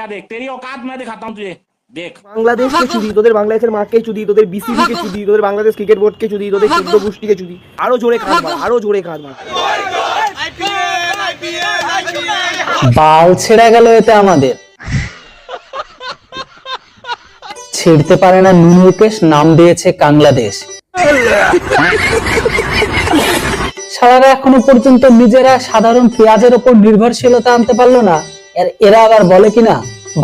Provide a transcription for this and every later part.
क्या देख तेरी औकात मैं दिखाता हूँ तुझे देख বাংলাদেশকে চুদি, তোদের বাংলাদেশের মাকে চুদি, তোদের বিসিবি কে চুদি, তোদের বাংলাদেশ ক্রিকেট বোর্ডকে চুদি, তোদের 14 গোষ্ঠীকে চুদি। আরো জোরে কাঁদ মার, আরো জোরে কাঁদ মার। বাল ছেড়ে গেল এতে আমাদের। ছিড়তে পারে না নুনুকেশ, নাম দিয়েছে বাংলাদেশ। সারারা এখনো পর্যন্ত নিজেরা সাধারণ পেঁয়াজের উপর নির্ভরশীলতা আনতে পারলো না, এরা আবার বলে কিনা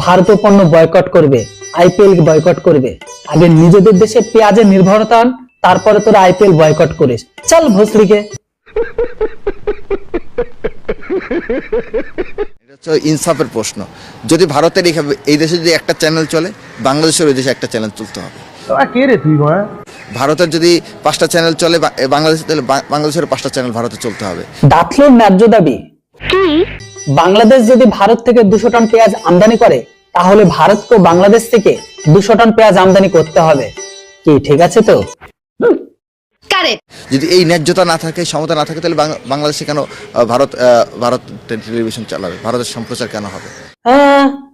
ভারতীয় পণ্য বয়কট করবে, আইপিএল বয়কট করবে। আগে নিজেদের দেশে পেঁয়াজের নির্ভরতা আন, তারপরে তোরা আইপিএল বয়কট করিস। চল ভোসরিকে। ইনসাফের প্রশ্ন, যদি ভারতের এই দেশে যদি একটা চ্যানেল চলে, বাংলাদেশের ওই দেশে একটা চ্যানেল চলতে হবে। ভারতের যদি 5টা চ্যানেল চলে বাংলাদেশের 5টা চ্যানেল ভারতে চলতে হবে। দাঁতলোর ন্যায্য দাবি কি? বাংলাদেশ যদি ভারত থেকে 200 টন পেঁয়াজ আমদানি করে, তাহলে ভারতকে বাংলাদেশ থেকে 200 টন পেঁয়াজ আমদানি করতে হবে। কি ঠিক আছে তো? যদি এই ন্যায্যতা না থাকে, সমতা না থাকে, তাহলে বাংলাদেশে কেন ভারত টেলিভিশন চালাবে, ভারতের সম্প্রচার কেন হবে?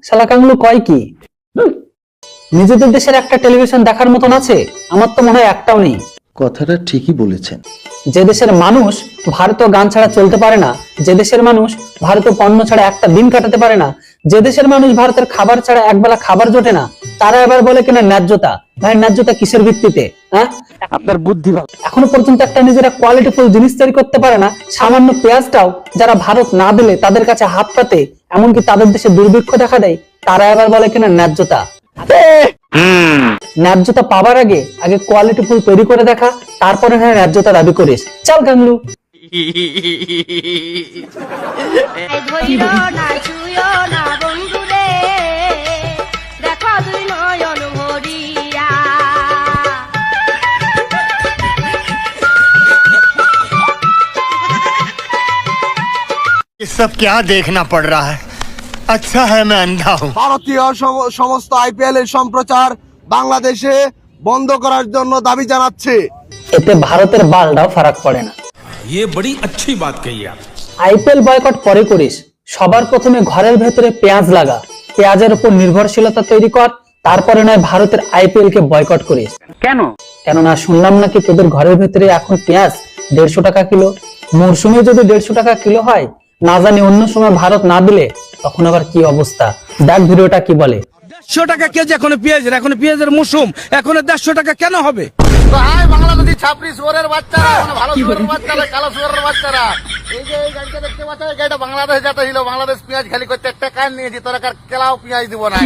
শালা কাংলু কয় কি? নিজেদের দেশের একটা টেলিভিশন দেখার মতন আছে? আমার তো মনে হয় একটাও নেই। কথাটা ঠিকই বলেছেন। যে দেশের মানুষ ভারতীয় গান ছাড়া চলতে পারে না, যে দেশের মানুষ ভারতীয় পণ্য ছাড়া একটা দিন কাটাতে পারে না, যে দেশের মানুষ ভারতের খাবার ছাড়া একবেলা খাবার জোটে না, তারা এবার বলে কিনা ন্যায্যতা। ভাই ন্যায্যতা কিসের ভিত্তিতে? আপনার বুদ্ধি ভালো। এখনো পর্যন্ত একটা নিজেরা কোয়ালিটিফুল জিনিস তৈরি করতে পারে না। সামান্য পেঁয়াজটাও যারা ভারত না দিলে তাদের কাছে হাত পাতে, এমনকি তাদের দেশে দুর্ভিক্ষ দেখা দেয়, তারা এবার বলে কিনা ন্যায্যতা। ন্যায্যতা পাবার আগে কোয়ালিটিফুল তৈরি করে দেখা, তারপরে হ্যাঁ ন্যায্যতা দাবি করিস। চল গাংলু। ये सब क्या देखना पड़ रहा है? अच्छा है मैं अंधा हूँ। ভারতীয় সমস্ত আইপিএল এর সম্প্রচার বাংলাদেশে বন্ধ করার জন্য দাবি জানাচ্ছে। এতে ভারতের বালটাও ফারাক পড়ে না। ये बड़ी अच्छी बात कही आप। আইপিএল বয়কট পরে করিস, সবার প্রথমে ঘরের ভেতরে পেঁয়াজ লাগা, পেঁয়াজের উপর নির্ভরশীলতা তৈরি কর, তারপরে নয় ভারতের আইপিএল কে বয়কট করিস। কেন? কেননা শুনলাম নাকি তোদের ঘরের ভেতরে এখন পেঁয়াজ 150 টাকা কিলো। মরশুমে যদি 150 টাকা কিলো হয়, না জানি অন্য সময় ভারত না দিলে তখন আবার কি অবস্থা। দেখ ভিডিওটা কি বলে। 150 টাকা কেজি এখন পেঁয়াজের, এখন পেঁয়াজের মৌসুম, এখন 150 টাকা কেন হবে? বাংলাদেশি ছাপরি শুয়োরের বাচ্চারা, ভালো শুয়োরের বাচ্চারা, কালো শুয়োরের বাচ্চারা, এই যে এই গাড়িটা দেখতে পাচ্ছ, এই গাড়িটা বাংলাদেশ যেতে ছিল, বাংলাদেশ পেঁয়াজ খালি করতে একটা কান নিয়েছি, তোরা কেলাও পেঁয়াজ দিব না।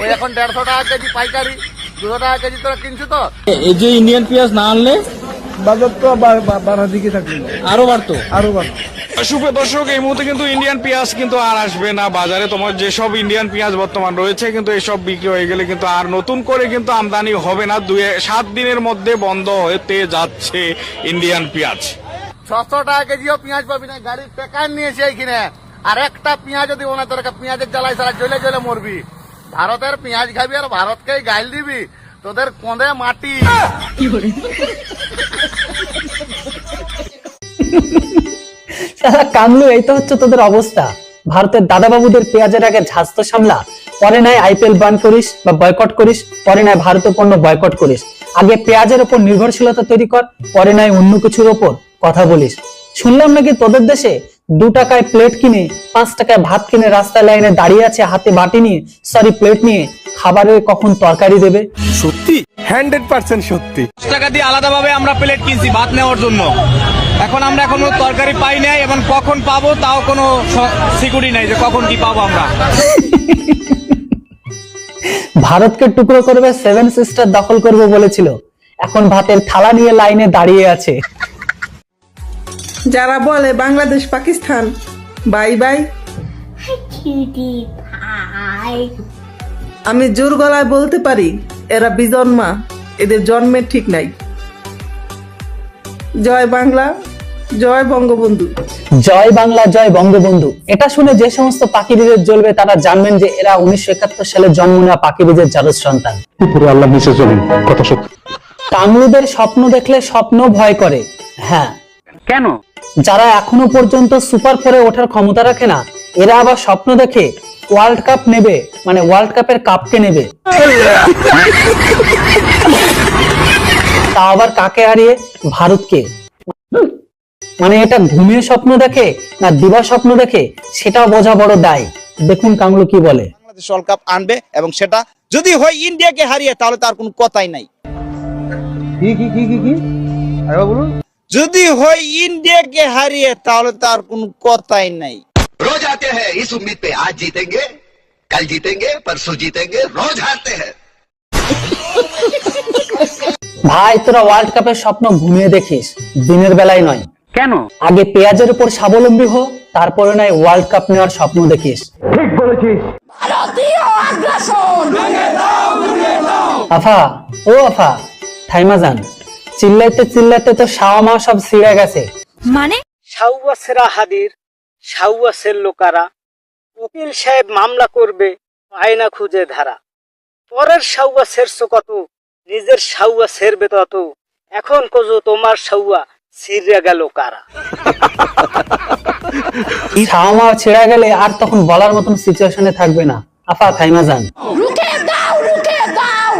ওই এখন 150 টাকা কেজি পাইকারি, 200 টাকা কেজি তোরা কিনছো তো। এই যে ইন্ডিয়ান পেঁয়াজ না আনলে বাজার তো বাড়ার দিকে থাকবে, আরো বাড়তো। সুপ্রিয় দর্শক, এই মুহূর্তে কিন্তু ইন্ডিয়ান পেঁয়াজ কিন্তু আর আসবে না বাজারে। তোমার যেসব ইন্ডিয়ান পেঁয়াজ বর্তমান রয়েছে কিন্তু এসব বিক্রি হয়ে গেলে কিন্তু আর নতুন করে কিন্তু আমদানি হবে না। 7 দিনের মধ্যে বন্ধ হতে যাচ্ছে ইন্ডিয়ান পেঁয়াজ। 600 টাকা কেজিও পেঁয়াজ পাবি না, গাড়ির প্যাকার নিয়েছে এইখানে। আর একটা পেঁয়াজ যদি ওনা তোর পেঁয়াজের জ্বালায় সারা জ্বলে জ্বলে মরবি। ভারতের পেঁয়াজ খাবি আর ভারতকেই গাইল দিবি, তোদের কোঁদে মাটি। কামলু, এই তো হচ্ছে তোদের অবস্থা। ভারতের দাদাবাবুদের পেঁয়াজের আগে ঝাঁজ সামলা, পরে নয় আইপিএল বান করিস বা বয়কট করিস, পরে নয় ভারতীয় পণ্য বয়কট করিস। আগে পেঁয়াজের উপর নির্ভরশীলতা তৈরি কর, পরে নয় অন্য কিছুর উপর কথা বলিস। শুনলাম নাকি তোদের দেশে 2 টাকায় প্লেট কিনে, 5 টাকায় ভাত কিনে রাস্তায় লাইনে দাঁড়িয়ে আছে হাতে বাটি নিয়ে, প্লেট নিয়ে, খাবারে কখন তরকারি দেবে। সত্যি 100% সত্যি। 10 টাকা দিয়ে আলাদাভাবে আমরা প্লেট কিনছি ভাত নেওয়ার জন্য। এখন আমরা এখনো তরকারি পাই নাই, এবং কখন পাবো তাও কোনো সিকিউরিটি নাই যে কখন কি পাবো আমরা। ভারতকে টুকরো করবে, 7 সিস্টার দখল করবে বলেছিল, এখন ভাতের থালা নিয়ে লাইনে দাঁড়িয়ে আছে। যারা বলে বাংলাদেশ পাকিস্তান বাই বাই, আমি জোর গলায় বলতে পারি এরা বিজন্মা, এদের জন্মের ঠিক নাই। জয় বাংলা, জয় বঙ্গবন্ধু। জয় বাংলা, জয় বঙ্গবন্ধু। এটা শুনে যে সমস্ত পাখিবীজের জ্বলবে তারা জানবেন যে এরা 1971 সালে জন্ম নেওয়া পাখিবীজের জারজ সন্তান। আল্লাহ নিচে চলুন, কথা সত্য। কামলুদের স্বপ্ন দেখলে স্বপ্ন ভয় করে। হ্যাঁ, কেন? যারা এখনো পর্যন্ত সুপার 4-এ ওঠার ক্ষমতা রাখে না, এরা আবার স্বপ্ন দেখে ওয়ার্ল্ড কাপ নেবে, মানে ওয়ার্ল্ড কাপের কাপকে নেবে। তা আবার কাকে হারিয়ে? ভারতকে। মানে এটা ঘুমিয়ে স্বপ্ন দেখে না দিবা স্বপ্ন দেখে, সেটাও বোঝা বড় দায়। দেখুন কামলু কি বলে। বাংলাদেশ ওয়ার্ল্ড কাপ আনবে এবং সেটা যদি হয় ইন্ডিয়াকে হারিয়ে, তাহলে তার কোনো কথাই নাই। যদি হয় ইন্ডিয়াকে হারিয়ে, তাহলে তার কোনো কথাই নাই। रोज आते हैं इस उम्मीद पे आज जीतेंगे कल जीतेंगे परसों जीतेंगे रोज हारते हैं। ভাই তোরা ওয়ার্ল্ড কাপের স্বপ্ন ঘুমিয়ে দেখিস, দিনের বেলায় নয়। কেন? আগে পেঁয়াজের উপর স্বাবলম্বী হো, তারপরে নয় ওয়ার্ল্ড কাপ নেওয়ার স্বপ্ন দেখিস। ঠিক বলেছিস। আফা, ও আফা, থাইমা যান। চিল্লাইতে চিল্লাইতে তো শাওয়া মা সব ছিঁড়ে গেছে। মানে শাওয়া সেরা হাদির, শাওয়া সের লোকারা, উকিল সাহেব মামলা করবে, আয়না খুঁজে ধারা। পরের শাওয়া সেরছো কত, নিজের শাওয়া সেরবে তত। এখন কোজো তোমার শাওয়া ছিঁড়ে গেল কারা। শাওয়া ছেড়ে গেলে আর তখন বলার মতন সিচুয়েশনে থাকবে না। আফা থাইমা যান। রুকে দাও, রুকে দাও,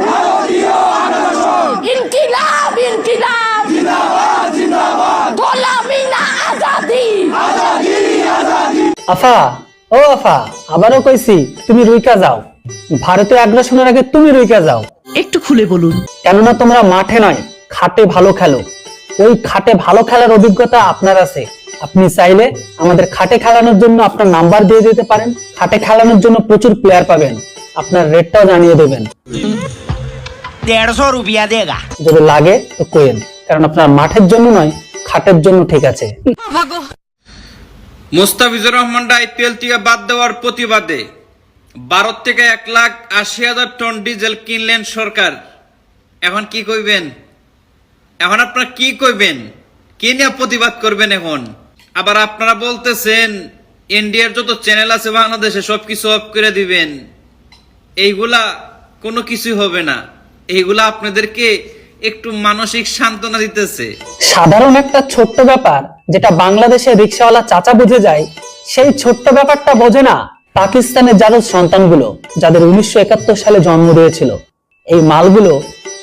ইনকিলাব, ইনকিলাব, জিন্দাবাদ, জিন্দাবাদ, গোলামি না আজাদি, আজাদি, আজাদি। আফা, ও আফা, আবারও কইছি তুমি রুইকা যাও। ভারতীয় আগ্রাসনের আগে তুমি রুইকা যাও। একটু খুলে বলুন। কেননা তোমরা মাঠে নয় খাটে ভালো খেলো। ওই খাটে ভালো খেলার অভিজ্ঞতা আপনার আছে। আপনি চাইলে আমাদের খাটে খেলানোর জন্য আপনার নাম্বার দিয়ে দিতে পারেন। খাটে খেলানোর জন্য প্রচুর প্লেয়ার পাবেন। আপনার রেটটাও জানিয়ে দেবেন। 150 রুপিয়া দেগা যদি লাগে তো কোয়েন, কারণ আপনার মাঠের জন্য নয় খাটের জন্য ঠিক আছে। মুস্তাফিজুর রহমানটা আইপিএল থেকে বাদ দেওয়ার প্রতিবাদে ভারত থেকে 1,80,000 টন ডিজেল কিনলেন সরকার। এখন কি কইবেন? এখন আপনারা কি কইবেন? কি নিয়ে প্রতিবাদ করবেন এখন? আবার আপনারা বলতেছেন ইন্ডিয়ার যত চ্যানেল আছে বাংলাদেশে সবকিছু অফ করে দিবেন। এইগুলা কোনো কিছু হবে না। এইগুলা আপনাদেরকে একটু মানসিক সান্ত্বনা দিতেছে। সাধারণ একটা ছোট্ট ব্যাপার যেটা বাংলাদেশের রিকশাওয়ালা চাচা বুঝে যায়, সেই ছোট্ট ব্যাপারটা বোঝে না পাকিস্তানের জারজ সন্তানগুলো, যাদের 1971 সালে জন্ম দিয়েছিল। এই মালগুলো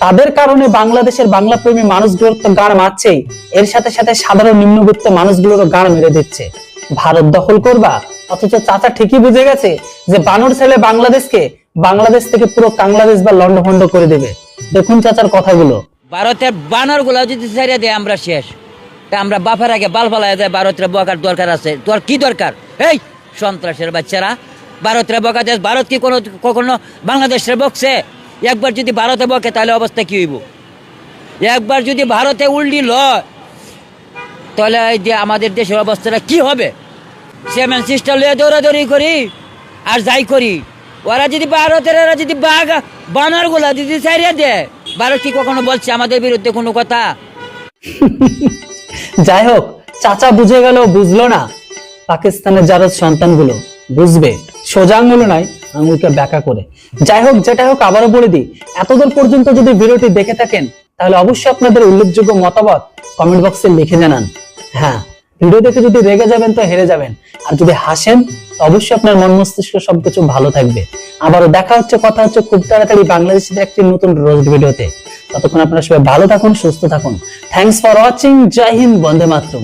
তাদের কারণে বাংলাদেশের বাংলা প্রেমী মানুষগুলোর তো গাড় মারছেই, এর সাথে সাথে সাধারণ নিম্নবিত্ত মানুষগুলোরও গাড় মেরে দিচ্ছে। ভারত দখল করবা, অথচ চাচা ঠিকই বুঝে গেছে যে বানর ছেলে বাংলাদেশ থেকে পুরো বাংলাদেশ বা লন্ডভন্ড করে দেবে। দেখুন চাচার কথাগুলো। ভারতের বানর গুলা যদি ছেড়ে দেয় আমরা শেষ। তা আমরা বাপের আগে বাল ফালাই দেয়, ভারতের বকার দরকার আছে? তোর কি দরকার? এই সন্ত্রাসের বাচ্চারা ভারতের বকা দেয়। ভারত কি কখনো বাংলাদেশের বকছে? একবার যদি ভারতে বকে তাহলে অবস্থা কি হইব? একবার যদি ভারতে উল্টি লয় তাহলে এই যে আমাদের দেশের অবস্থাটা কি হবে? সেভেন সিস্টার লিয়ে দৌড়াদৌড়ি করি আর যাই করি, ওরা যদি ভারতের যদি বানর গুলা যদি ছাড়িয়ে দেয়, ভারত কি কখনো বলছে আমাদের বিরুদ্ধে কোনো কথা? যাই হোক, চাচা বুঝে গেল, বুঝলো না পাকিস্তানের যারা সন্তানগুলো বুঝবে। সোজা আঙুল নয়, আঙুলকে ব্যাকা করে। যাই হোক, যেটা হোক, আবারও বলে দিই, এতদূর পর্যন্ত যদি ভিডিওটি দেখে থাকেন তাহলে অবশ্যই আপনাদের উল্লেখযোগ্য মতামত কমেন্ট বক্সে লিখে জানান। হ্যাঁ, ভিডিও দেখে যদি রেগে যাবেন তো হেরে যাবেন, আর যদি হাসেন অবশ্যই আপনার মন মস্তিষ্ক সবকিছু ভালো থাকবে। আবারও দেখা হচ্ছে, কথা হচ্ছে খুব তাড়াতাড়ি বাংলাদেশের একটি নতুন রোস্ট ভিডিওতে। ততক্ষণ আপনারা সবাই ভালো থাকুন, সুস্থ থাকুন। Thanks for watching. জয় হিন্দ, বন্দে মাতরম।